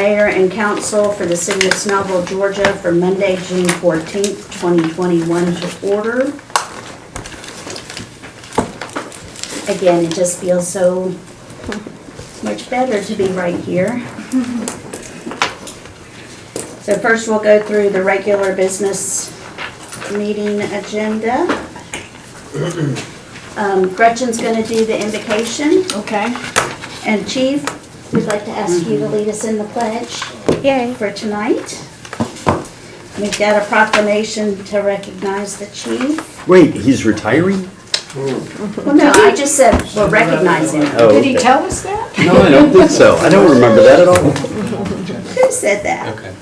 mayor and council for the city of Snellville, Georgia for Monday, June 14th, 2021 to order. Again, it just feels so much better to be right here. So first we'll go through the regular business meeting agenda. Gretchen's going to do the invocation. Okay. And Chief, we'd like to ask you to lead us in the pledge. Yay. For tonight. We've got a proclamation to recognize the chief. Wait, he's retiring? Well, no, I just said we're recognizing him. Oh, Did he okay. tell us that? No, I don't think so. I don't remember that at all. Who said that? Okay.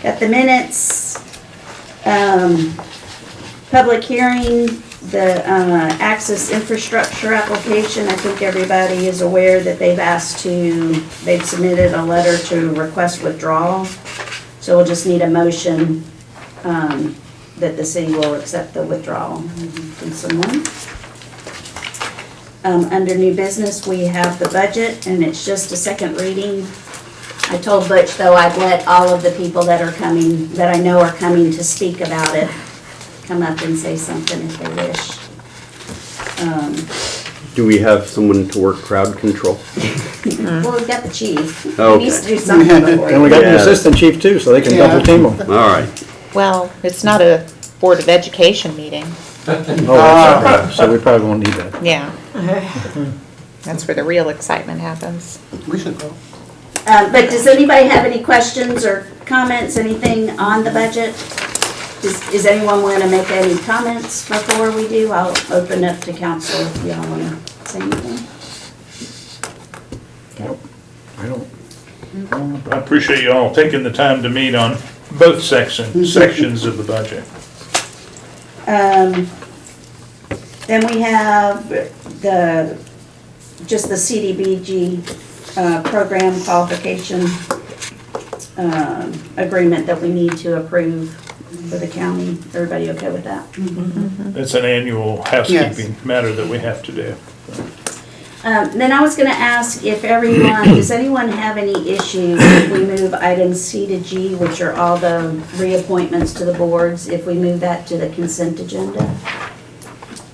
Got the minutes, public hearing, the access infrastructure application. I think everybody is aware that they've submitted a letter to request withdrawal. So we'll just need a motion that the city will accept the withdrawal from someone. Under new business, we have the budget, and it's just a second reading. I told Butch, though, I'd let all of the people that are coming, that I know are coming to speak about it, come up and say something if they wish. Do we have someone to work crowd control? Well, we've got the chief. He Okay. needs to do something before. And we got the Yeah. assistant chief too, so they can double team them. All right. Well, it's not a Board of Education meeting. Oh, that's right. So we probably won't need that. Yeah. That's where the real excitement happens. We should go. But does anybody have any questions or comments, anything on the budget? Is anyone want to make any comments before we do? I'll open up to council if y'all want to say anything. Nope, I don't. I appreciate you all taking the time to meet on both sections of the budget. Then we have just the CDBG program qualification agreement that we need to approve for the county. Everybody okay with that? It's an annual housekeeping matter that we have to do. Then I was gonna ask if does anyone have any issues if we move items C to G, which are all the reappointments to the boards, if we move that to the consent agenda?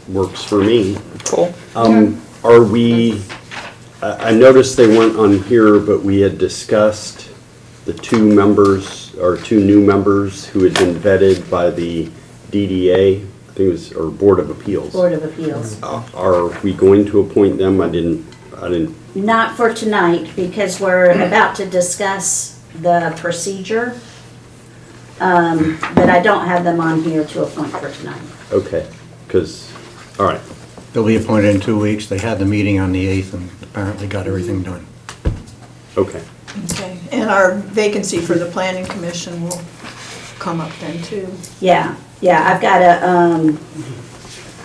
Works for me. Cool. Are we, I noticed they weren't on here, but we had discussed the two new members who had been vetted by the DDA, I think it was, or Board of Appeals. Board of Appeals. Are we going to appoint them? I didn't. Not for tonight, because we're about to discuss the procedure. But I don't have them on here to appoint for tonight. Okay, all right. They'll be appointed in 2 weeks. They had the meeting on the 8th and apparently got everything done. Okay. Okay, and our vacancy for the planning commission will come up then too. Yeah, I've got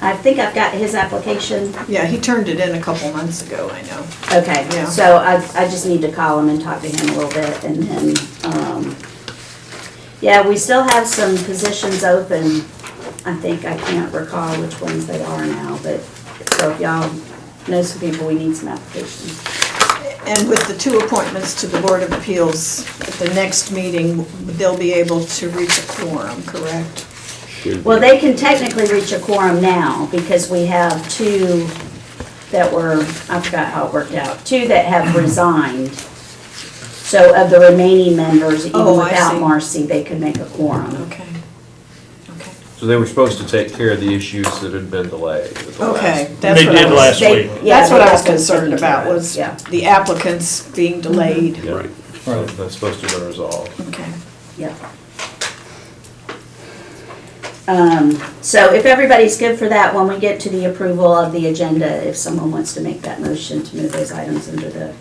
I think I've got his application. Yeah, he turned it in a couple months ago, I know. Okay, Yeah. so I just need to call him and talk to him a little bit, and then, yeah, we still have some positions open. I think, I can't recall which ones they are now, but, so if y'all know some people, we need some applications. And with the two appointments to the Board of Appeals, at the next meeting, they'll be able to reach a quorum, correct? Well, they can technically reach a quorum now, because we have two that were, I forgot how it worked out, two that have resigned. So of the remaining members, even Oh, I without see. Marcy, they could make a quorum. Okay. Okay. So they were supposed to take care of the issues that had been delayed. at the Okay, last- that's They what I did was. last They- week. yeah, That's what they I was got them concerned taken about, care of, was yeah. the applicants being delayed. Yeah. Right. So that's supposed to have been resolved. Okay. Yep. So if everybody's good for that, when we get to the approval of the agenda, if someone wants to make that motion to move those items into the,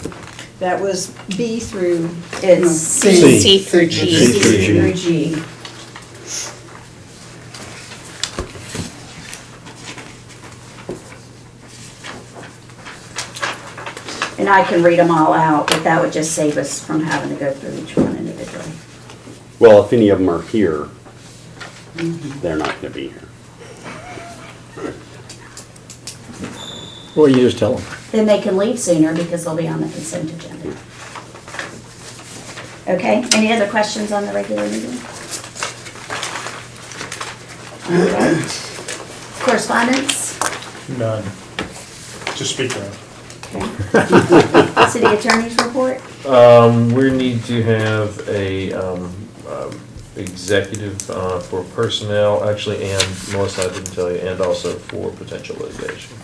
That was B through, it's C. C through C G. through G. through G. And I can read them all out, but that would just save us from having to go through each one individually. Well, if any of them are here, they're not going to be here. Or you just tell them. Then they can leave sooner because they'll be on the consent agenda. Okay, any other questions on the regular meeting? All right. Correspondence? None. To speak of. City attorney's report? We need to have a, executive, for personnel, actually, and Melissa, I didn't tell you, and also for potential litigation.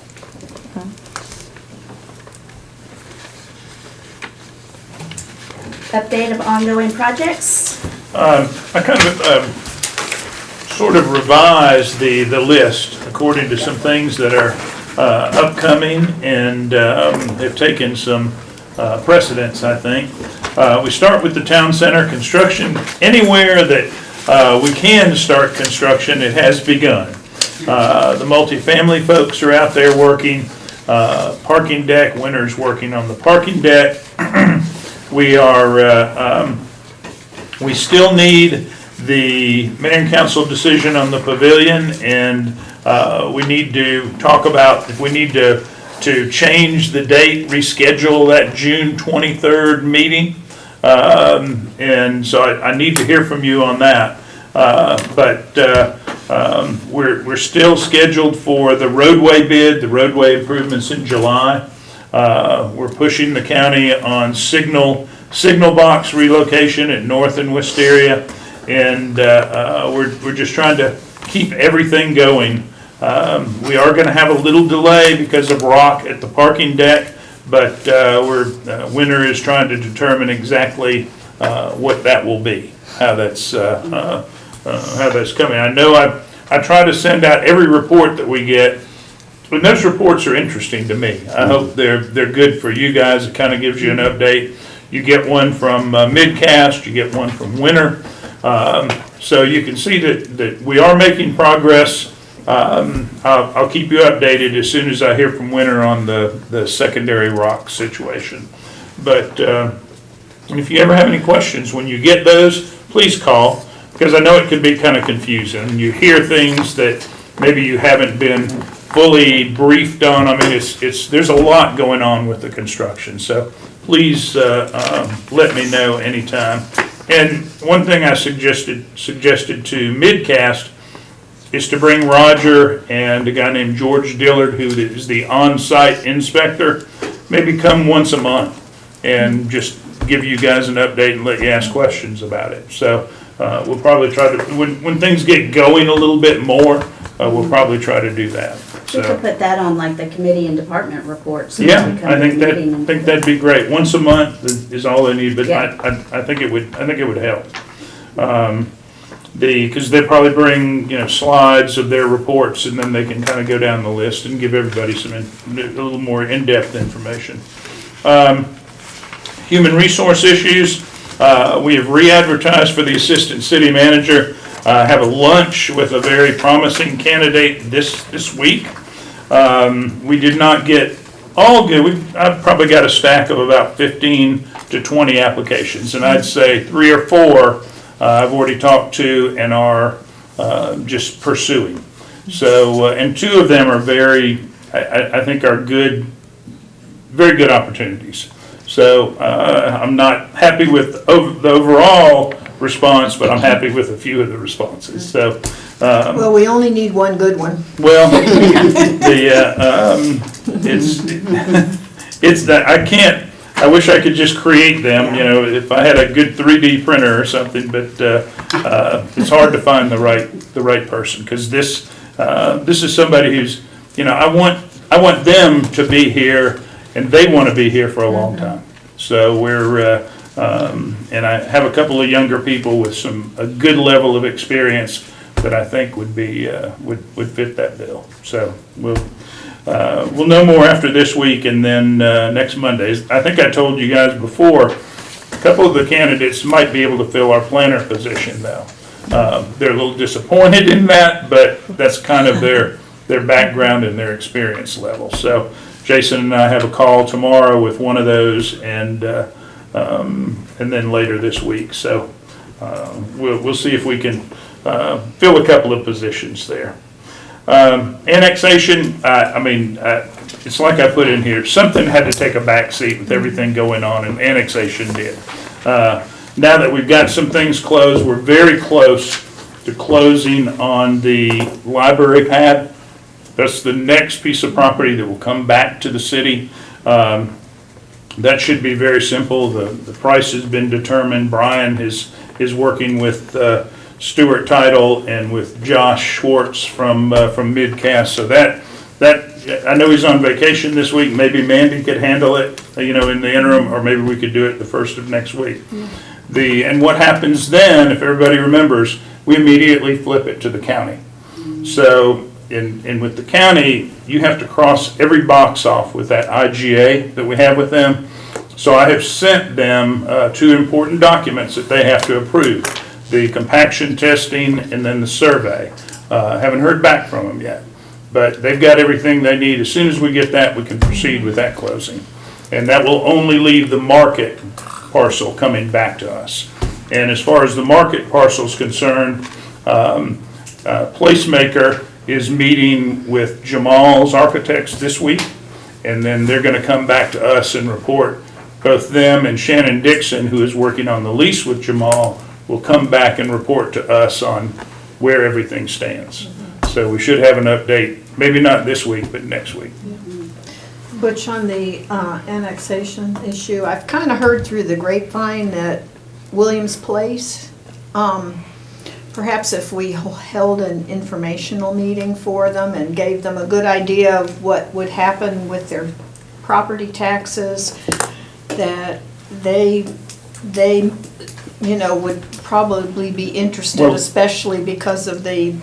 Update of ongoing projects? I kind of sort of revised the list according to some things that are upcoming and have taken some precedence, I think. We start with the town center construction. Anywhere that we can start construction, it has begun. The multifamily folks are out there working. Parking deck, Winter's working on the parking deck. We still need the mayor and council decision on the pavilion, and we need to talk about if we need to change the date, reschedule that June 23rd meeting. And so I need to hear from you on that. We're still scheduled for the roadway bid, the roadway improvements in July. We're pushing the county on signal box relocation at North and Wisteria, and we're just trying to keep everything going. We are going to have a little delay because of rock at the parking deck, but Winter is trying to determine exactly what that will be, how that's coming. I know I try to send out every report that we get. And those reports are interesting to me. I hope they're good for you guys. It kind of gives you an update. You get one from Midcast, you get one from Winter. So you can see that we are making progress. I'll keep you updated as soon as I hear from Winter on the secondary rock situation. But if you ever have any questions, when you get those, please call, because I know it can be kind of confusing. You hear things that maybe you haven't been fully briefed on. I mean, there's a lot going on with the construction, so please let me know anytime. And one thing I suggested to Midcast is to bring Roger and a guy named George Dillard, who is the on-site inspector, maybe come once a month and just give you guys an update and let you ask questions about it. So we'll probably try to, when things get going a little bit more, we'll probably try to do that. We could put that on like the committee and department reports. Yeah, I think that'd be great. Once a month is all they need, but Yeah. I think it would help. Because they probably bring, slides of their reports, and then they can kind of go down the list and give everybody a little more in-depth information. Human resource issues, we have re-advertised for the assistant city manager. Have a lunch with a very promising candidate this week. We did not get all good. I've probably got a stack of about 15 to 20 applications, and I'd say 3 or 4 I've already talked to and are just pursuing. So, and 2 of them are I think are good, very good opportunities. So I'm not happy with the overall response, but I'm happy with a few of the responses. So, Well, we only need one good one. well, it's that I wish I could just create them, if I had a good 3D printer or something, but it's hard to find the right person, because this is somebody who's, I want them to be here, and they want to be here for a long time. So and I have a couple of younger people with a good level of experience that I think would fit that bill. So we'll know more after this week, and then next Monday. I think I told you guys before, a couple of the candidates might be able to fill our planner position though. They're a little disappointed in that, but that's kind of their background and their experience level. So Jason and I have a call tomorrow with one of those, and then later this week. So we'll see if we can fill a couple of positions there. Annexation, it's like I put in here, something had to take a back seat with everything going on, and annexation did. now that we've got some things closed, we're very close to closing on the library pad. That's the next piece of property that will come back to the city. That should be very simple. The price has been determined. Brian is working with Stewart Title and with Josh Schwartz from Midcast. So that I know he's on vacation this week. Maybe Mandy could handle it, in the interim, or maybe we could do it the first of next week. And what happens then, if everybody remembers, we immediately flip it to the county. So, and with the county, you have to cross every box off with that IGA that we have with them. So I have sent them 2 important documents that they have to approve: the compaction testing and then the survey. Haven't heard back from them yet, but they've got everything they need. As soon as we get that, we can proceed with that closing. And that will only leave the market parcel coming back to us. And as far as the market parcel is concerned, Placemaker is meeting with Jamal's architects this week, and then they're going to come back to us and report. Both them and Shannon Dixon, who is working on the lease with Jamal, will come back and report to us on where everything stands. So we should have an update, maybe not this week, but next week. Butch, on the annexation issue, I've kind of heard through the grapevine that Williams Place, perhaps if we held an informational meeting for them and gave them a good idea of what would happen with their property taxes, that they would probably be interested, Well, especially because of the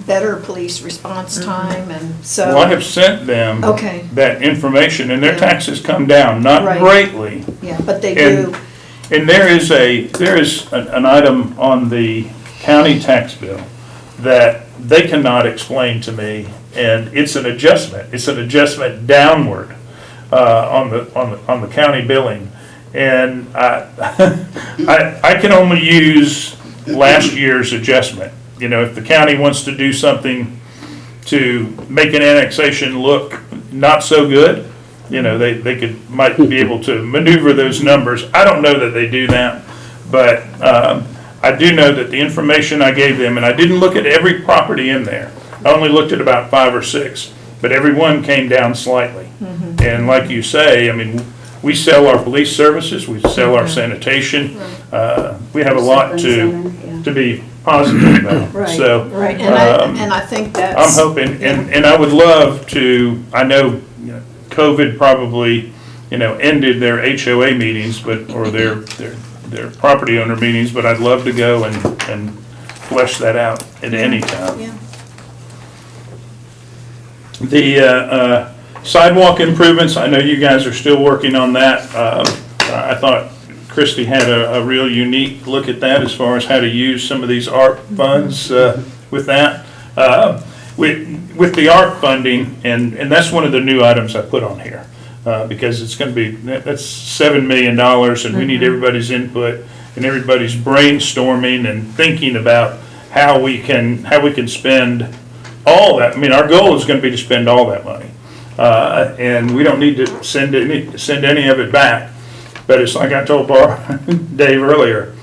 better police response time, and so. Well, I have sent them Okay. that information, and their Yeah. taxes come down, not Right. greatly. Yeah, but they And- do. And there is an item on the county tax bill that they cannot explain to me, and it's an adjustment. It's an adjustment downward on the county billing. And I can only use last year's adjustment. If the county wants to do something to make an annexation look not so good, they might be able to maneuver those numbers. I don't know that they do that, but I do know that the information I gave them, and I didn't look at every property in there. I only looked at about 5 or 6, but every one came down slightly. And like you say, we sell our police services, we sell our sanitation. We have a lot to be positive about. Right, So, right, and I think that's. I'm hoping, and I would love to, I know, COVID probably, ended their HOA meetings, or their property owner meetings, but I'd love to go and flesh that out at any time. Yeah. The sidewalk improvements, I know you guys are still working on that. I thought Christie had a real unique look at that as far as how to use some of these ARP funds with that. With the ARP funding, and that's one of the new items I put on here, because it's going to be, that's $7 million, and we need everybody's input and everybody's brainstorming and thinking about how we can spend all that. Our goal is going to be to spend all that money, and we don't need to send any of it back. But it's like I told Dave earlier,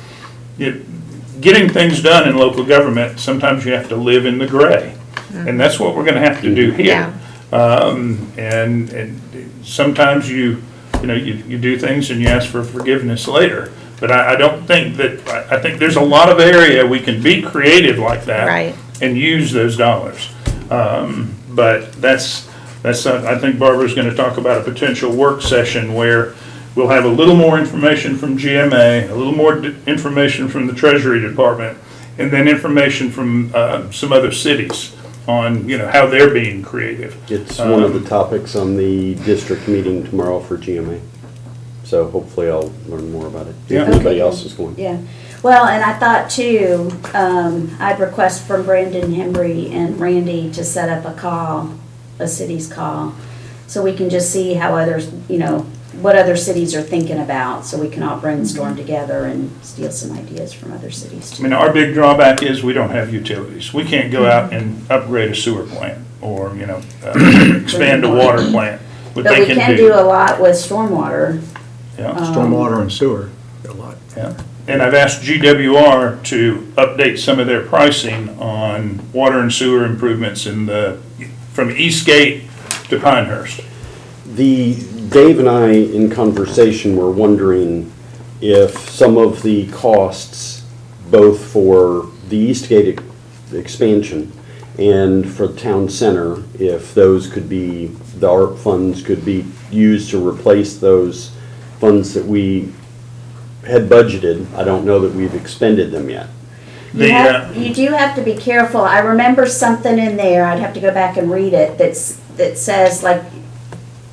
getting things done in local government, sometimes you have to live in the gray. And that's what we're going to have to do here. And sometimes you do things and you ask for forgiveness later. But I don't think that, I think there's a lot of area we can be creative like that. Right. And use those dollars. But that's I think Barbara's going to talk about a potential work session where we'll have a little more information from GMA, a little more information from the Treasury Department, and then information from some other cities on, how they're being creative. It's one of the topics on the district meeting tomorrow for GMA. So hopefully I'll learn more about it. Yeah. If anybody Okay. else is going. Yeah, well, and I thought too, I'd request from Brandon Henry and Randy to set up a city's call, so we can just see how others, what other cities are thinking about, so we can all brainstorm together and steal some ideas from other cities too. Our big drawback is we don't have utilities. We can't go out and upgrade a sewer plant or, expand a water plant. What But they we can do a lot with stormwater. Yeah, Stormwater and sewer, a lot. yeah. And I've asked GWR to update some of their pricing on water and sewer improvements from Eastgate to Pinehurst. Dave and I, in conversation, were wondering if some of the costs, both for the Eastgate expansion and for the town center, if those could be, the ARP funds could be used to replace those funds that we had budgeted. I don't know that we've expended them yet. You do have to be careful. I remember something in there, I'd have to go back and read it, that says like,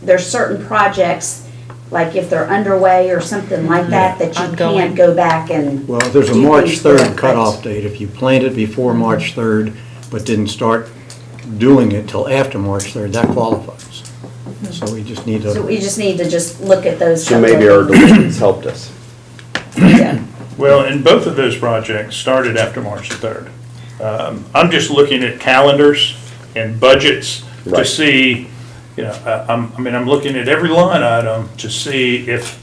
there's certain projects, like if they're underway or something like that, that you Ongoing. can't go back and. Well, there's a do March things 3rd correct. cutoff date. If you planned it before March 3rd, but didn't start doing it till after March 3rd, that qualifies. So we just need So to, we just need to just look at those. So maybe our couple of diligence helped us. things. Yeah. Well, and both of those projects started after March the 3rd. I'm just looking at calendars and budgets to Right. see, I'm looking at every line item to see if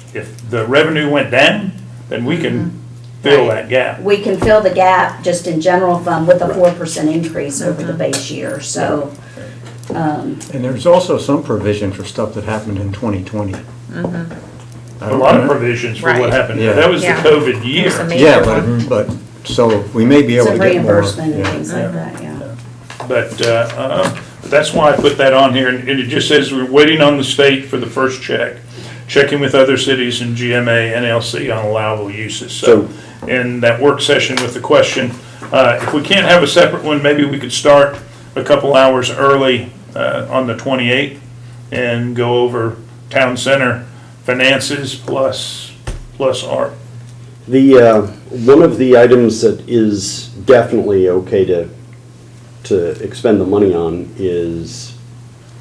the revenue went down, then we can fill that gap. We can fill the gap just in general fund with a 4% increase over the base year, so. and there's also some provision for stuff that happened in 2020. A lot of provisions for what Right. happened. Yeah. That was the Yeah. COVID There's a year. major Yeah, one. but, so we may be able to Some get more. reimbursement and yeah. things like that, yeah. But that's why I put that on here, and it just says we're waiting on the state for the first check, checking with other cities and GMA, NLC on allowable uses. So in that work session with the question, if we can't have a separate one, maybe we could start a couple hours early on the 28th and go over town center finances plus art. One of the items that is definitely okay to expend the money on is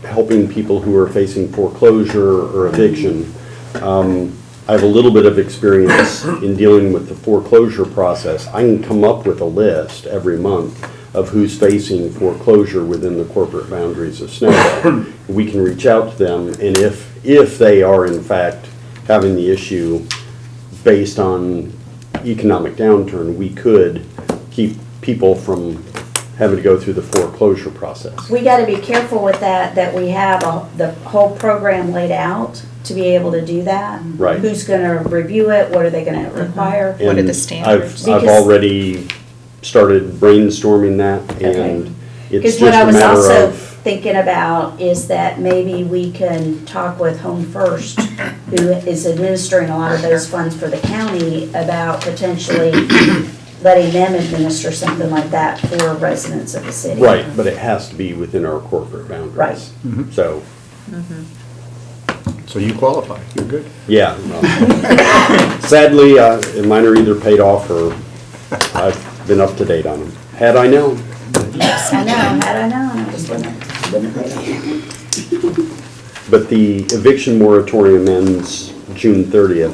helping people who are facing foreclosure or eviction. I have a little bit of experience in dealing with the foreclosure process. I can come up with a list every month of who's facing foreclosure within the corporate boundaries of Snellville. We can reach out to them, and if they are in fact having the issue based on economic downturn, we could keep people from having to go through the foreclosure process. We gotta be careful with that we have the whole program laid out to be able to do that. Right. Who's gonna review it, what are they gonna require? What are the And standards? I've Because- already started brainstorming that, and it's Because just what I a was matter also of, thinking about is that maybe we can talk with Home First, who is administering a lot of those funds for the county, about potentially letting them administer something like that for residents of the city. right, but it has to be within our corporate boundaries. Right. So, So you qualify, you're good. yeah. Sadly, mine are either paid off or I've been up to date on them. Had I known. I know, had I known, I just wouldn't have. But the eviction moratorium ends June 30th,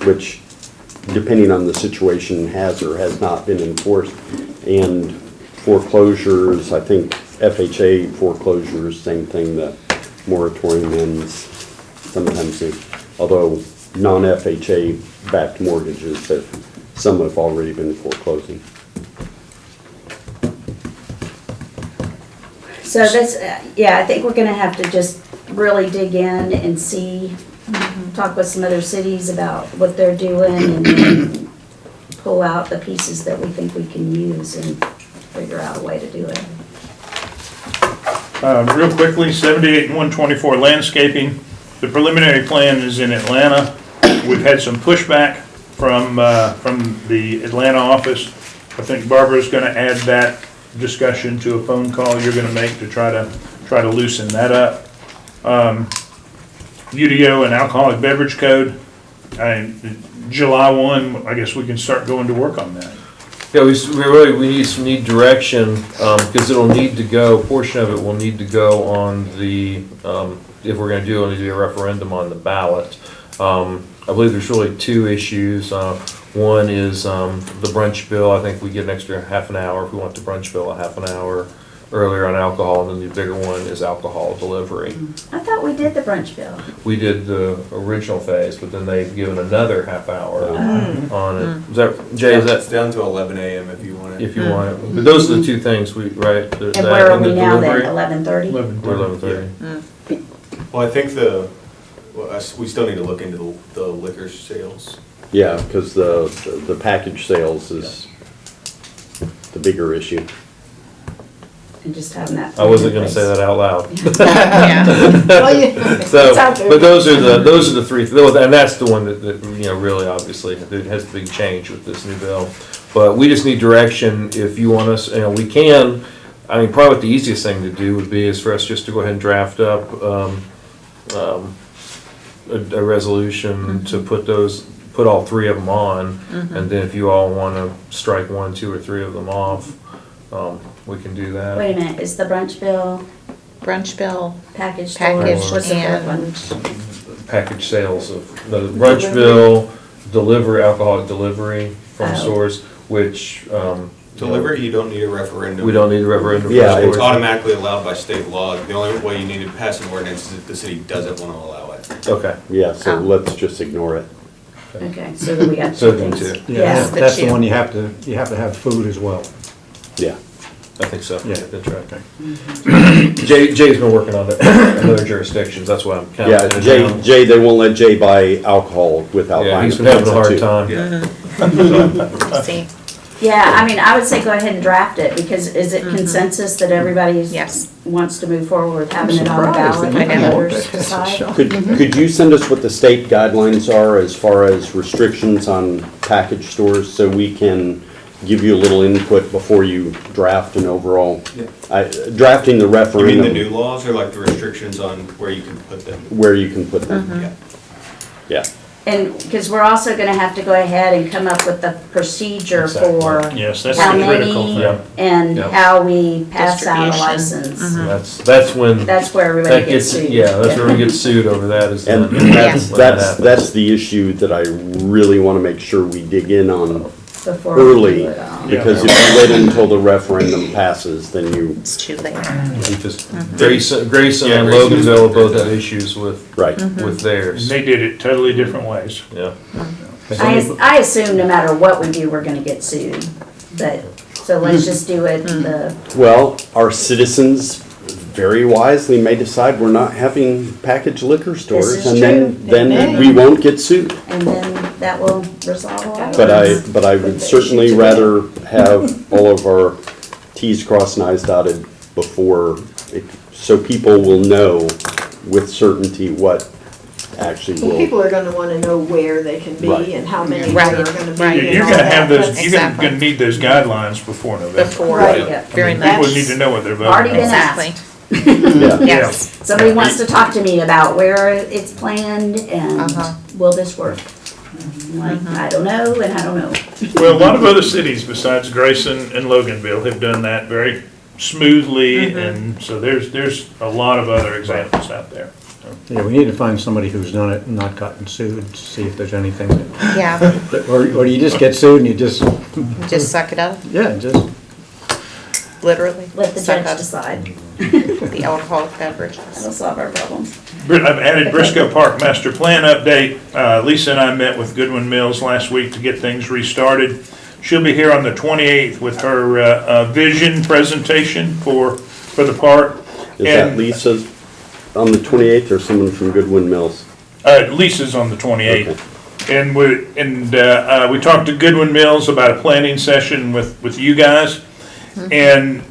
which, depending on the situation, has or has not been enforced. And foreclosures, I think FHA foreclosures, same thing, the moratorium ends sometime soon. Although non-FHA backed mortgages, some have already been foreclosing. So that's, yeah, I think we're gonna have to just really dig in and see, talk with some other cities about what they're doing and then pull out the pieces that we think we can use and figure out a way to do it. Real quickly, 78 and 124 landscaping. The preliminary plan is in Atlanta. We've had some pushback from the Atlanta office. I think Barbara's gonna add that discussion to a phone call you're gonna make to try to loosen that up. UDO and alcoholic beverage code, July 1, I guess we can start going to work on that. Yeah, we need direction, because it'll need to go, a portion of it will need to go on the, if we're gonna do it, it'll need to be a referendum on the ballot. I believe there's really two issues. One is the brunch bill. I think we get an extra half an hour if we want the brunch bill, a half an hour. earlier on alcohol, and then the bigger one is alcohol delivery. I thought we did the brunch bill. We did the original phase, but then they've given another half hour on it. Is that, Jay, is It's that, down to 11 a.m. if you want it. if you want it? But those are the two things we, right? And where are we now then, 11:30? We're 11:30. Well, I think we still need to look into the liquor sales. Yeah, because the package sales is the bigger issue. And just having that. I wasn't gonna say that out loud. Yeah. Well, yeah. So, It's out there. but those are the three, and that's the one that, you know, really obviously, it has a big change with this new bill. But we just need direction if you want us, you know, we can, I mean, probably the easiest thing to do would be is for us just to go ahead and draft up, a resolution to put all three of them on. And then if you all wanna strike one, two, or three of them off, we can do that. Wait a minute, is the brunch bill, Brunch bill, package package, stores, what's the third one? and Package sales of, the brunch bill, alcoholic delivery from Oh. stores, which, Delivery, you don't need a referendum. we don't need a referendum. for Yeah, It's stores. automatically allowed by state law. The only way you need to pass an ordinance is if the city doesn't want to allow it. Okay, Yeah, so Oh. let's just ignore it. Okay, so then we got So two then things. two. Yeah, Yeah. that's the two. one you have to have food as well. Yeah. I think so, Yeah. that's right. Jay's been working on it in other jurisdictions, that's why I'm kind Yeah, of. Jay, they won't let Jay buy alcohol without Yeah, buying he's a been having a permit, hard too. time. see, Yeah, I mean, I would say go ahead and draft it, because is it consensus that everybody yes. wants to move forward with having it on the Surprised ballot? that and you the want others that. decide? Could you send us what the state guidelines are as far as restrictions on package stores so we can give you a little input before you draft an overall? Drafting the You mean referendum. the new laws or like the restrictions on where you can put them? Where you can put them. Yeah. Yeah. And, because we're also gonna have to go ahead and come up with the procedure for Yes, that's how the critical many thing. and Yep. how we pass out a Distribution. license. That's when, That's where everybody that gets gets, sued. yeah, that's where we get sued over that is. And then- that's, when that that's, happens. that's the issue that I really want to make sure we dig in on Before we early. do it all. Because if you wait until the referendum passes, then you, It's too late. Because Grayson Yeah, and Grayson. Loganville both have issues with right. with theirs. And they did it totally different ways. Yeah. I assume no matter what we do, we're gonna get sued, but, so let's just do it the, Well, our citizens very wisely may decide we're not having packaged liquor stores. is And true. then we won't get sued. and then that will resolve a lot of But this. I would certainly rather have all of our Ts crossed and Is dotted before, so people will know with certainty what actually Well, will. people are gonna wanna know where they can Right. be and how many Right, there are gonna be. right. and You're all gonna that, have those, but- you're gonna Exactly. gonna need those guidelines before November. Before, Right, Right. yeah. very People much. need to know what they're Already voting been on. Exactly, Yeah. yes. Somebody wants to talk to me about where it's planned and Uh-huh. will this work? I'm like, I don't know, and I don't know. Well, a lot of other cities besides Grayson and Loganville have done that very smoothly, and so there's a lot of other examples out there. Yeah, we need to find somebody who's done it and not gotten sued, to see if there's anything that, Yeah, or you just get sued and you just, just suck it up, yeah, just, literally. Let the Suck judge up decide. The alcoholic beverages. That'll solve our problems. I've added Briscoe Park Master Plan update. Lisa and I met with Goodwin Mills last week to get things restarted. She'll be here on the 28th with her vision presentation for the park. Is that And, Lisa on the 28th or someone from Goodwin Mills? Lisa's on the 28th. And we talked to Goodwin Mills about a planning session with you guys. And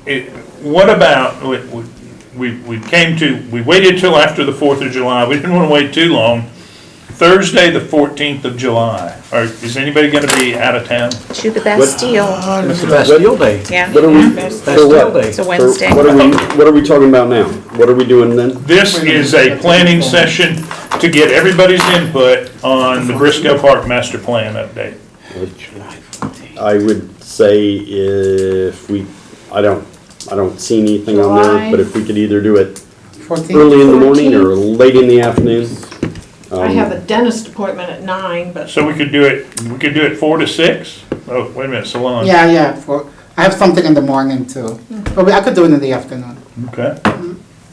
what about, we waited till after the 4th of July. We didn't want to wait too long. Thursday, the 14th of July. Is anybody going to be out of town? To the Bastille, it's the Bastille Day. yeah. What are we, for Bastille what? Day. It's a For- Wednesday. What are we talking about now? What are we doing then? This is a planning session to get everybody's input on the Briscoe Park Master Plan update. I would say if we, I don't see anything on there, July. but if we could either do it early in the morning or late in the afternoon. I have a dentist appointment at 9, but So we could do it 4 to 6? Oh, wait a minute, salon. Yeah, I have something in the morning too. But I could do it in the afternoon. Okay.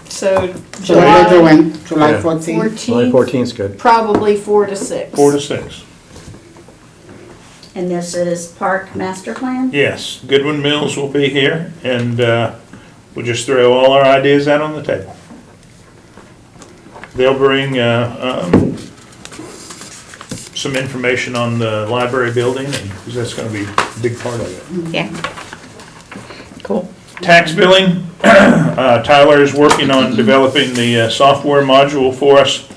So So we're July doing July Yeah. 14th. July 14th, 14th is good. probably 4 to 6. 4 to 6. And this is Park Master Plan? Yes, Goodwin Mills will be here, and we'll just throw all our ideas out on the table. They'll bring some information on the library building, because that's gonna be a big part of it. Yeah. Cool. Tax billing, Tyler is working on developing the software module for us.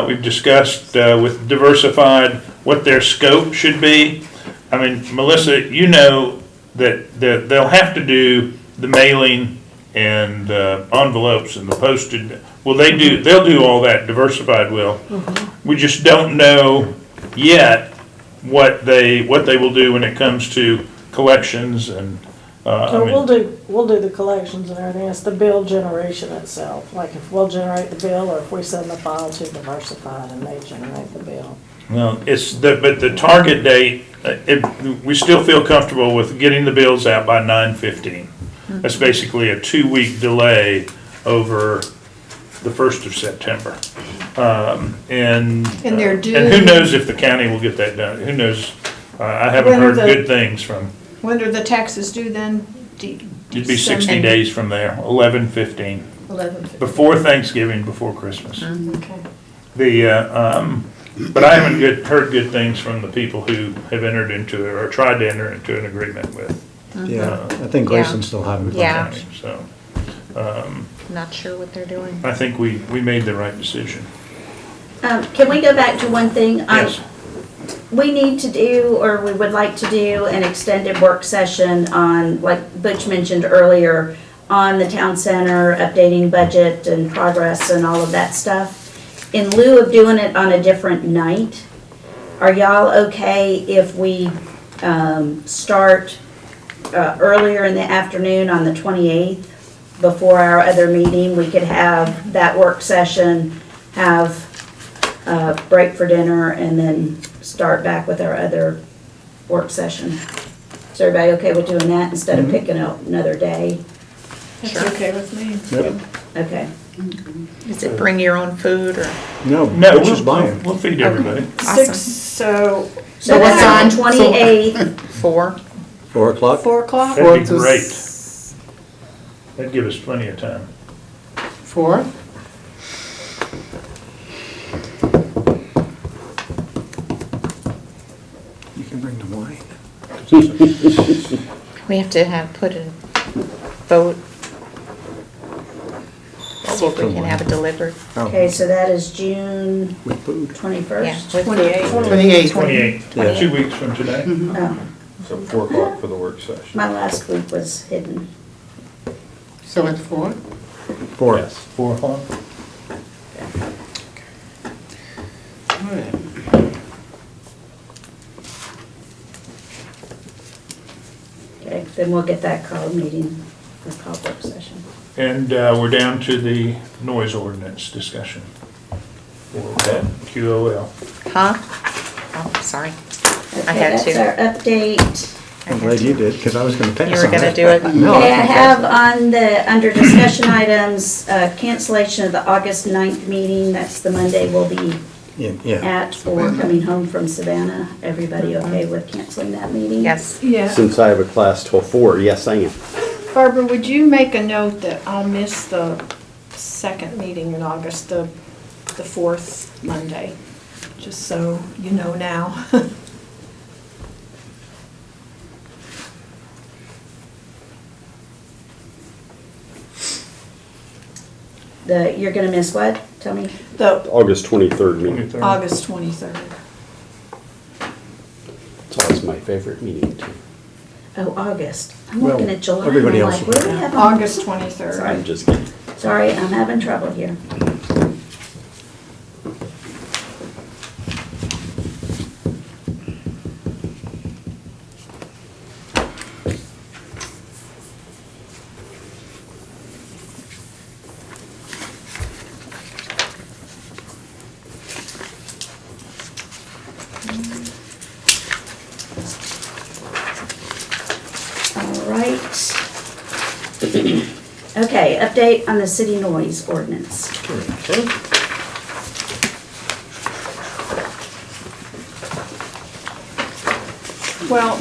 We've discussed with Diversified what their scope should be. I mean, Melissa, you know that they'll have to do the mailing and envelopes and the postage. Well, they'll do all that, Diversified will. We just don't know yet what they will do when it comes to collections and, I So mean, we'll do the collections and everything, it's the bill generation itself, like if we'll generate the bill, or if we send the file to Diversified and they generate the bill. well, but the target date, we still feel comfortable with getting the bills out by 9/15. That's basically a 2-week delay over the 1st of September. And they're due. and who knows if the county will get that done? Who knows? I haven't When are heard the- good things from, When are the taxes due then? it'd be 60 days from there, 11/15, 11. before Thanksgiving, before Christmas. Okay. But I haven't heard good things from the people who have entered into it or tried to enter into an agreement with. Yeah, I think Grayson's still having fun. Yeah. county. So, Not sure what they're doing. I think we made the right decision. Can we go back to one thing? Yes. We need to do, or we would like to do, an extended work session on, like Butch mentioned earlier, on the town center, updating budget and progress and all of that stuff. In lieu of doing it on a different night, are y'all okay if we start earlier in the afternoon on the 28th? Before our other meeting, we could have that work session, have break for dinner, and then start back with our other work session. Is everybody okay with doing that instead of picking out another day? That's okay with me. Yep. Okay. Is it bring your own food or? No, No, Butch is buying. we'll feed everybody. Awesome. 6, so So what's that's on? on 28th. 4? 4 o'clock? 4 o'clock? That'd be to great. That'd give us plenty of time. 4? You can bring the wine. We have to put a vote. See if we can have it delivered. Oh, Okay, so that is June with food. 21st? Yeah. with- 28. 28. 28, Yeah. 2 weeks from today. Oh, So 4 o'clock for the work session. my last week was hidden. So it's 4? 4. Yes, 4 o'clock. Okay, then we'll get that called meeting, the call work session. And we're down to the noise ordinance discussion. Okay. QOL. Huh? Oh, sorry. I Okay, had that's to. our update. I'm glad you did, because I was going to pass You were on gonna that. do it? No, Okay, I think have on the, under discussion items, cancellation of the August 9th meeting. That's the Monday we'll be Yeah, at for coming home from Savannah. Everybody okay with canceling that meeting? Yes. Yeah. Since I have a class till 4, yes, I am. Barbara, would you make a note that I'll miss the second meeting in August, the 4th Monday? Just so you know now. You're gonna miss what? Tell me. The August 23rd meeting. 23rd. August 23rd. It's always my favorite meeting, too. Oh, August. I'm Well, looking at July. everybody and I'm else like, will what do be we there. have on? August 23rd. I'm just kidding. Sorry, I'm having trouble here. All Okay, update on the city noise ordinance. Okay. Well,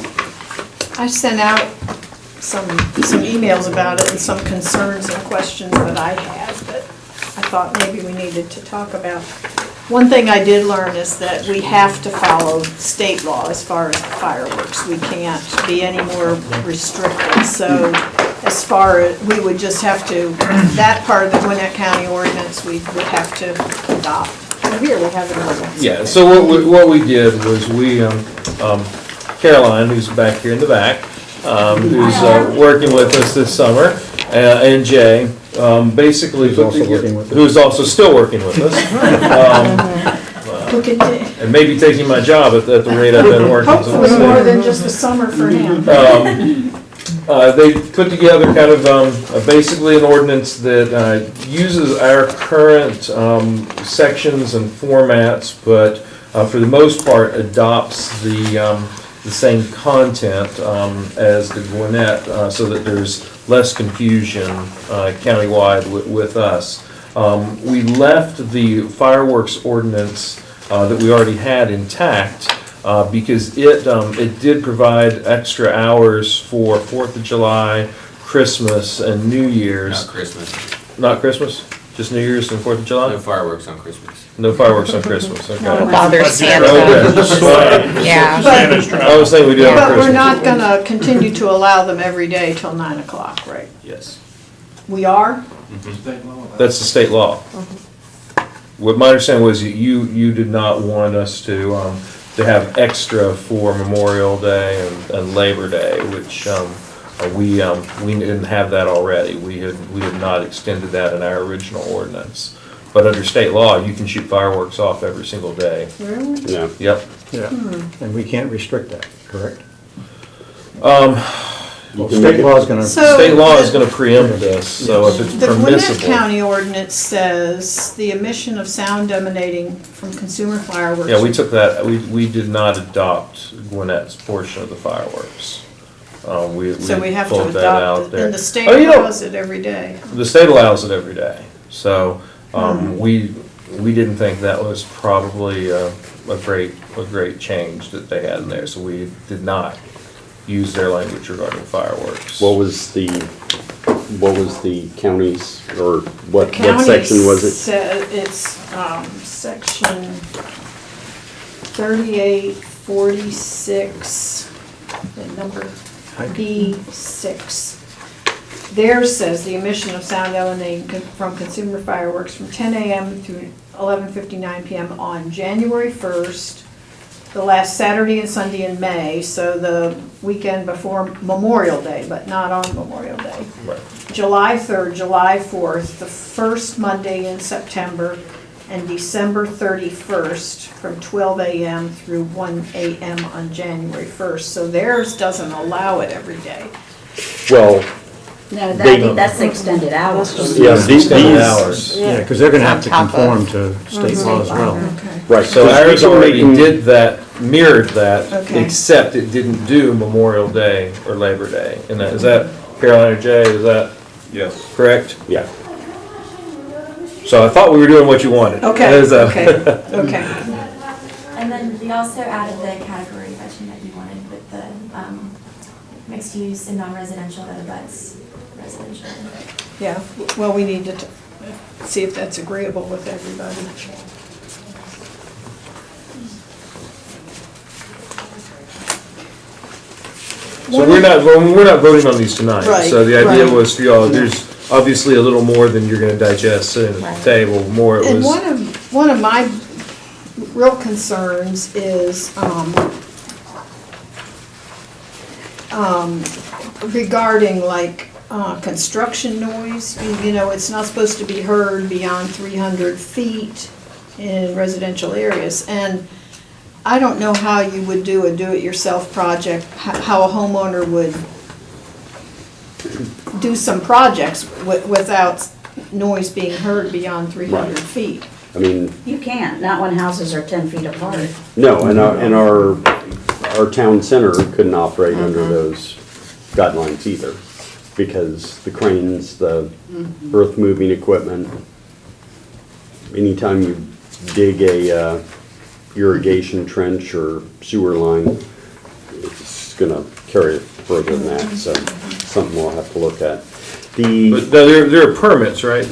I sent out some emails about it and some concerns and questions that I had that I thought maybe we needed to talk about. One thing I did learn is that we have to follow state law as far as fireworks. We can't be any more restricted. So as far as, we would just have to, that part of the Gwinnett County ordinance, we would have to adopt. Well, here, we have an ordinance. Yeah, so what we did was we, Caroline, who's back here in the back, who's working with us this summer, and Jay, basically Who's put also together, working with us. who's also still working with us. Look at it. And maybe taking my job at the rate I've been working. so Hopefully we'll see. more than just the summer for him. They put together kind of basically an ordinance that uses our current sections and formats, but for the most part adopts the same content as the Gwinnett, so that there's less confusion countywide with us. We left the fireworks ordinance that we already had intact because it did provide extra hours for 4th of July, Christmas, and New Year's. Not Christmas. Not Christmas? Just New Year's and 4th of July? No fireworks on Christmas. No fireworks on Christmas, okay. Bother Santa. Okay. Yeah. Santa's trying. I was saying we do it on But Christmas. we're not gonna continue to allow them every day till 9 o'clock, right? Yes. We are? That's the state law. What my understanding was that you did not want us to have extra for Memorial Day and Labor Day, which we didn't have that already. We had not extended that in our original ordinance. But under state law, you can shoot fireworks off every single day. Really? Yeah. Yep. Yeah, and we can't restrict that, correct? You Well, can state make it- law is gonna, So- State law is gonna preempt this, so if it's The Gwinnett permissible. County ordinance says the emission of sound emanating from consumer fireworks. Yeah, we took that, we did not adopt Gwinnett's portion of the fireworks. So we have pulled to that out adopt it, there. and the state Oh, you don't- allows it every day. The state allows it every day, so, we didn't think that was probably a great change that they had in there, so we did not use their language regarding fireworks. What was the county's, or what County section was it? It's, section 3846, the number B6. Theirs says the emission of sound emanating from consumer fireworks from 10 a.m. through 11:59 p.m. on January 1st, the last Saturday and Sunday in May, so the weekend before Memorial Day, but not on Memorial Day. Right. July 3rd, July 4th, the first Monday in September, and December 31st from 12 a.m. through 1 a.m. on January 1st. So theirs doesn't allow it every day. Well, No, They- that's extended hours. yeah, Extended hours. yeah, because they're gonna have to On top of- conform to state law as well. Okay. right. So 'cause we ours can already make them- did that, mirrored that, Okay. except it didn't do Memorial Day or Labor Day. And is that, Caroline or Jay, is that Yes. correct? Yeah, So I thought we were doing what you wanted. Okay, Is that- okay, okay. And then we also added the category budget that you wanted with the mixed use and non-residential that abuts residential. Yeah, well, we need to see if that's agreeable with everybody. So we're not voting on these tonight. Right, So the idea right. was for y'all, there's obviously a little more than you're gonna digest sitting at the table, more it And was. one of my real concerns is, regarding like, construction noise. You know, it's not supposed to be heard beyond 300 feet in residential areas. And I don't know how you would do a do-it-yourself project, how a homeowner would do some projects without noise being heard beyond 300 Right. feet. I mean, You can't, not when houses are 10 feet apart. no, and our town center couldn't operate under those guidelines either. because the cranes, the earth moving equipment, anytime you dig a irrigation trench or sewer line, it's gonna carry it further than that, so something we'll have to look at. But there are permits, right?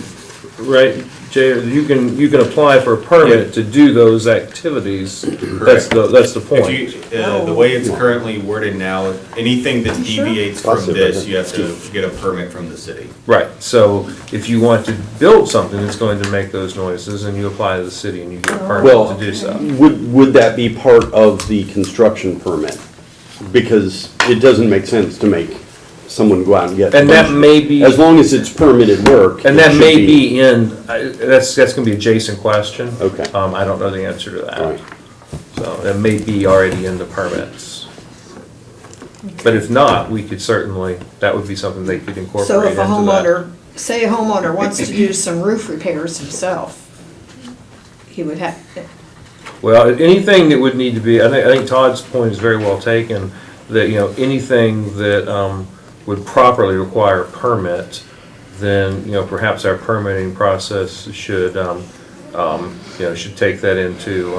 Right, Jay, you can apply for a permit to do those activities. That's the If point. you, the way it's currently worded now, anything that deviates from this, you have to get a permit from the city. Right, so if you want to build something that's going to make those noises, and you apply to the city and you get a Well, permit to do so. would that be part of the construction permit? Because it doesn't make sense to make someone go out and get. And that may be. As long as it's permitted work. And it that should may be in, that's gonna be a Jason question. Okay. I don't know the answer to Right. that. So that may be already in the permits. But if not, we could certainly, that would be something they could incorporate So into if that. a homeowner, say a homeowner wants to do some roof repairs himself, he would have, Well, anything that would need to be, I think Todd's point is very well taken, that, anything that would properly require a permit, then, perhaps our permitting process should, should take that into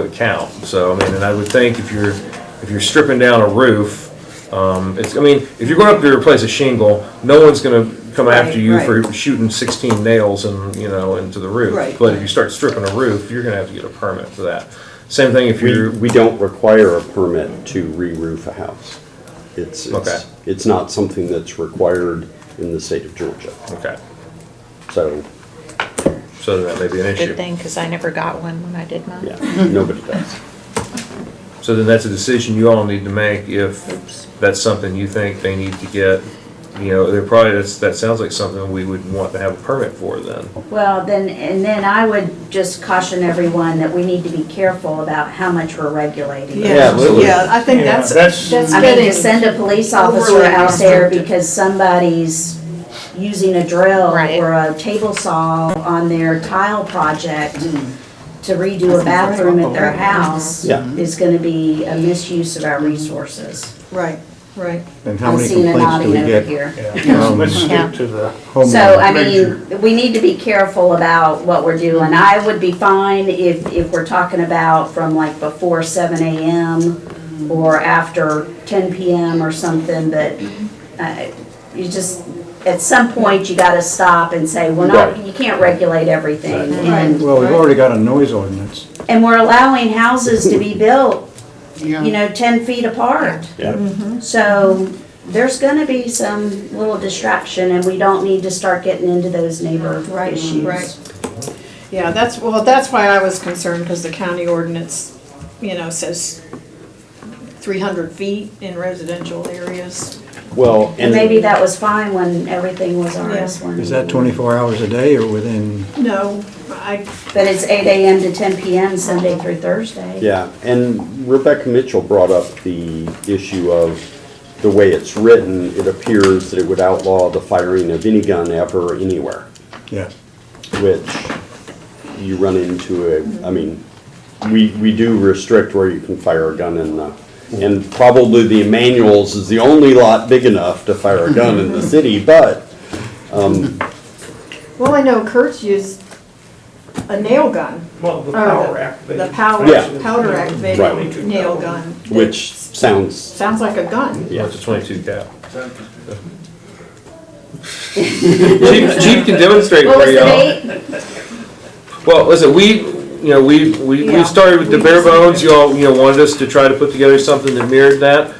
account. So, and I would think if you're stripping down a roof, if you're going up to replace a shingle, no one's gonna come after you Right, for shooting 16 nails into the roof. Right. But if you start stripping a roof, you're gonna have to get a permit for that. Same thing if you're, We don't require a permit to re-roof a house. Okay. It's not something that's required in the state of Georgia. okay, So, so that may be an issue. Good thing, because I never got one when I did mine. yeah, nobody does. So then that's a decision you all need to make if that's something you think they need to get. They're probably, that sounds like something we would want to have a permit for then. Well, then I would just caution everyone that we need to be careful about how much we're regulating. absolutely. I think Yeah, that's I mean, getting, to send a police officer overly out there restrictive. because somebody's using a drill Right. or a table saw on their tile project to redo a bathroom at their house Yeah. is gonna be a misuse of our resources. right, right. And how I'm many seeing a complaints do nodding we over get? here. Yeah, Um, let's Yeah. stick to the. homeowners? So, I Major. mean, we need to be careful about what we're doing. I would be fine if we're talking about from like before 7 AM or after 10 PM or something, but you just, at some point, you gotta stop and say, we're not, Right. you can't regulate everything. And, Well, we've already got a noise ordinance. and we're allowing houses to be built, Yeah. 10 feet apart. Yeah. So there's gonna be some little distraction and we don't need to start getting into those neighbor Right, issues. right. Yeah, that's why I was concerned, because the county ordinance, says 300 feet in residential areas. Well, And maybe that was fine when everything was RS1. Is that 24 hours a day or within, No, But it's 8 AM to 10 PM, Sunday through Thursday. Yeah, and Rebecca Mitchell brought up the issue of the way it's written, it appears that it would outlaw the firing of any gun ever, anywhere, yeah. which you run into we do restrict where you can fire a gun in the, and probably the Emanuel's is the only lot big enough to fire a gun in the city, but, well, I know Kurt's used a nail gun. Well, the or power activated. The power, Yeah. powder Right. activated nail gun. which sounds, Sounds like a gun. yeah. It's a 22 cal. Chief can demonstrate What for was the y'all. date? Well, listen, we started with the bare bones, you all, wanted us to try to put together something that mirrored that.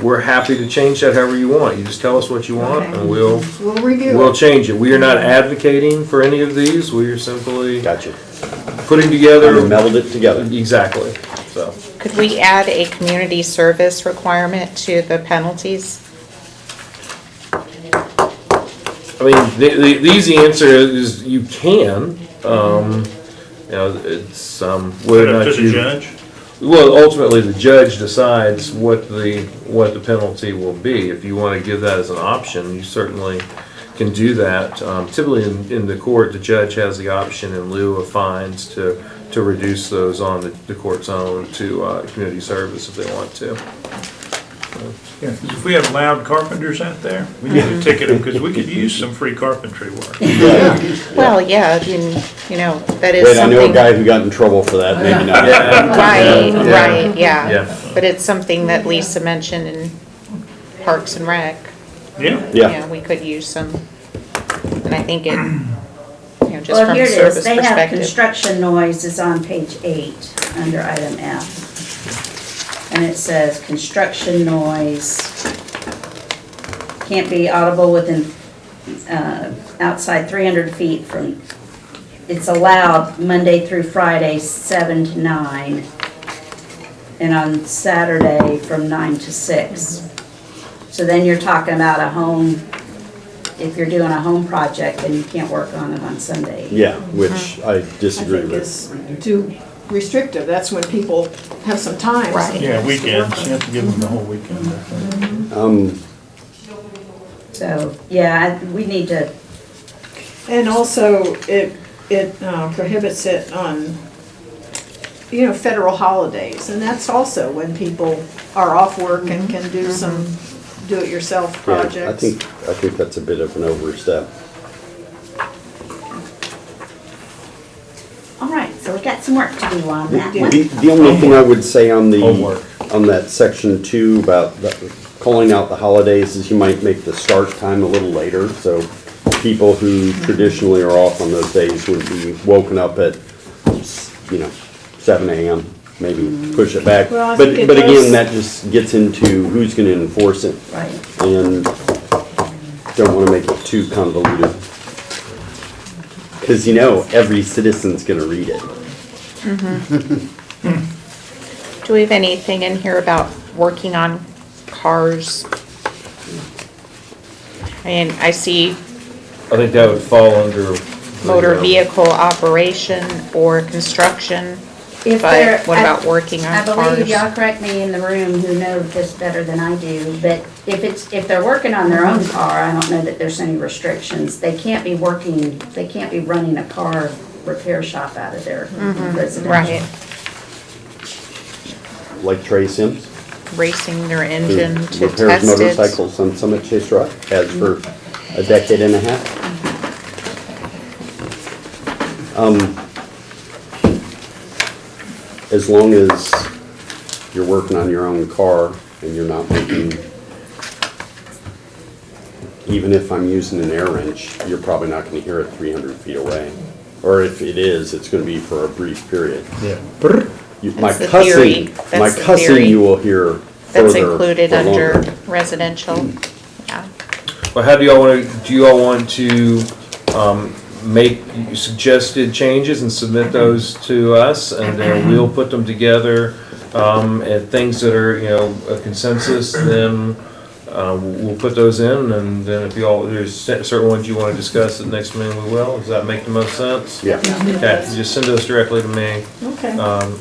We're happy to change that however you want. You just tell us what you want Okay. and we'll review it. change it. We are not advocating for any of these. We are simply Gotcha. putting Kind together. of melded it together. Exactly, so. Could we add a community service requirement to the penalties? I mean, the easy answer is you can. It's whether or Up not to the you. judge? Well, ultimately, the judge decides what the penalty will be. If you want to give that as an option, you certainly can do that. Typically, in the court, the judge has the option in lieu of fines to reduce those on the court's own to community service if they want to. Yeah, 'cause if we have loud carpenters out there, we need to ticket them, because we could use some free carpentry work. Well, yeah, I mean, that is Wait, I know a something. guy who got in trouble for that, maybe not. Right, Yeah. right, yeah. Yeah. But it's something that Lisa mentioned in Parks and Rec. Yeah, Yeah, We could use some, and I think it, just Well, from here a it is, service they have perspective. construction noise is on page 8, under item F. And it says, construction noise can't be audible within, outside 300 feet from, it's allowed Monday through Friday, 7 to 9, and on Saturday from 9 to 6. So then you're talking about a home, if you're doing a home project, then you can't work on it on Sunday. yeah, which I I disagree think with. is too restrictive. That's when people have some time. Right. yeah, weekends, you have to give them the whole weekend, I think. So, yeah, we need to, And also, it prohibits it on, federal holidays. And that's also when people are off work and can do some do-it-yourself Yeah, projects. I think that's a bit of an overstep. all right, so we got some work to do on that one. The only thing I would say on Homework. on that section 2 about calling out the holidays is you might make the start time a little later, so people who traditionally are off on those days would be woken up at, 7 AM, maybe push it back. Well, I But think it but does- again, that just gets into who's gonna enforce it, Right. and don't wanna make it too convoluted. Because every citizen's gonna read it. Do we have anything in here about working on cars? And I see I think that would fall under. motor vehicle operation or construction, If they're- but what about working I on cars? believe, y'all correct me in the room who know this better than I do, but if they're working on their own car, I don't know that there's any restrictions. They can't be running a car repair shop out of their residential. Right, Like Trey Sims, racing their who engine to repairs test it. motorcycles on Summit Chase Rock, has for a decade and a half. As long as you're working on your own car and you're not making, even if I'm using an air wrench, you're probably not gonna hear it 300 feet away. Or if it is, it's gonna be for a brief period. Yeah. My That's the theory. cussing, my That's the cussing theory. you will hear That's further included for under longer. residential, yeah. Well, how do y'all want to make suggested changes and submit those to us? And then we'll put them together, and things that are, a consensus, then we'll put those in, and then if there's certain ones you want to discuss at the next meeting, we will. Does that make the most sense? Yeah. Okay, you just send those directly to me. Okay.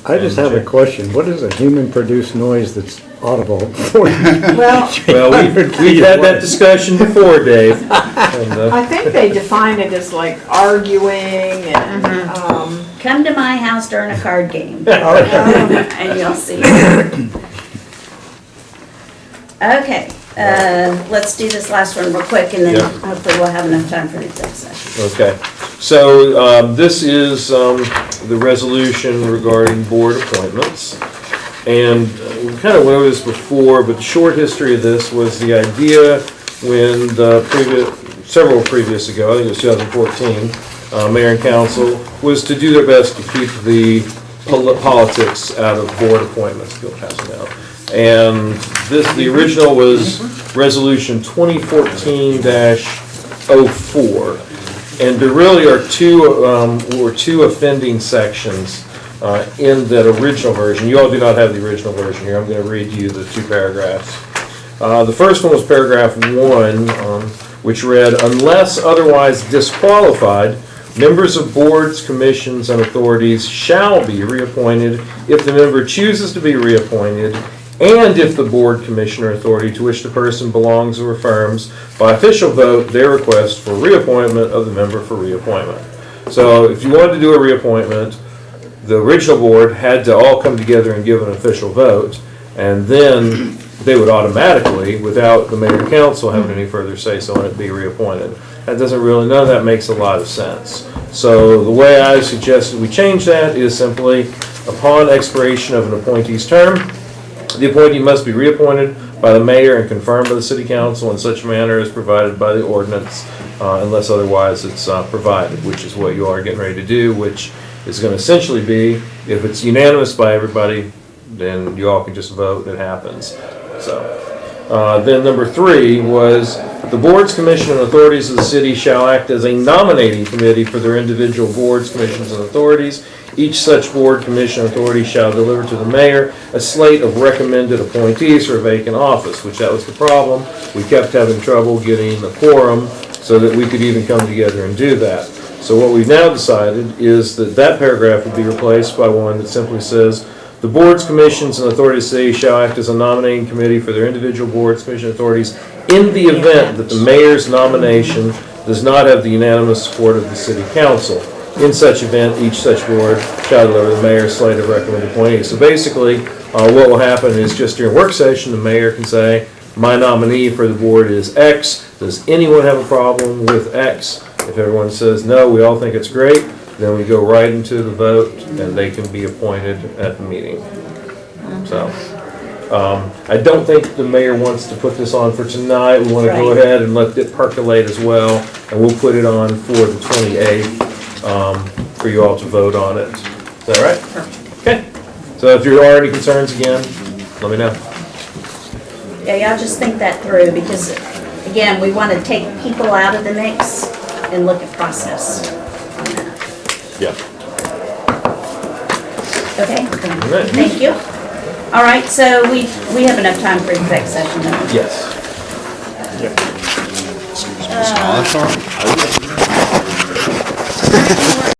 I just have a question. What is a human-produced noise that's audible for you? Well, Well, we've had that discussion before, Dave. And, I think they define it as like arguing and, Come to my house during a card game, um, and you'll see. Okay, let's do this last one real quick, and then Yeah. hopefully we'll have enough time for the exec session. Okay, so this is the resolution regarding board appointments. And we kind of went over this before, but the short history of this was the idea when several previous ago, I think it was 2014, mayor and council, was to do their best to keep the politics out of board appointments. Bill passing out. And the original was Resolution 2014-04. And there really are two offending sections in that original version. You all do not have the original version here. I'm going to read you the two paragraphs. The first one was paragraph 1, which read, "Unless otherwise disqualified, members of boards, commissions, and authorities shall be reappointed if the member chooses to be reappointed and if the board, commission, or authority to which the person belongs or affirms by official vote their request for reappointment of the member for reappointment." So if you wanted to do a reappointment, the original board had to all come together and give an official vote, and then they would automatically, without the mayor and council having any further say-so on it, be reappointed. That doesn't really, none of that makes a lot of sense. So the way I suggested we change that is simply, upon expiration of an appointee's term, the appointee must be reappointed by the mayor and confirmed by the city council in such manner as provided by the ordinance, unless otherwise it's provided, which is what you are getting ready to do, which is going to essentially be, if it's unanimous by everybody, then you all can just vote, it happens. So, then number 3 was, the boards, commission, and authorities of the city shall act as a nominating committee for their individual boards, commissions, and authorities. Each such board, commission, authority shall deliver to the mayor a slate of recommended appointees for a vacant office, which that was the problem. We kept having trouble getting a quorum so that we could even come together and do that. So what we've now decided is that that paragraph would be replaced by one that simply says, the boards, commissions, and authorities of the city shall act as a nominating committee for their individual boards, commissions, and authorities in the event that the mayor's nomination does not have the unanimous support of the city council. In such event, each such board shall deliver the mayor's slate of recommended appointees. So basically, what will happen is just during work session, the mayor can say, my nominee for the board is X. Does anyone have a problem with X? If everyone says no, we all think it's great, then we go right into the vote and they can be appointed at the meeting. So, I don't think the mayor wants to put this on for tonight. We want to go Right. ahead and let it percolate as well, and we'll put it on for the 28th. For you all to vote on it. Is that right? Okay. So if there are any concerns again, let me know. Yeah, y'all just think that through, because, again, we want to take people out of the mix and look at process on that. Yeah. Okay? right. Thank you. All right, so we have enough time for exec session, don't we? Yes.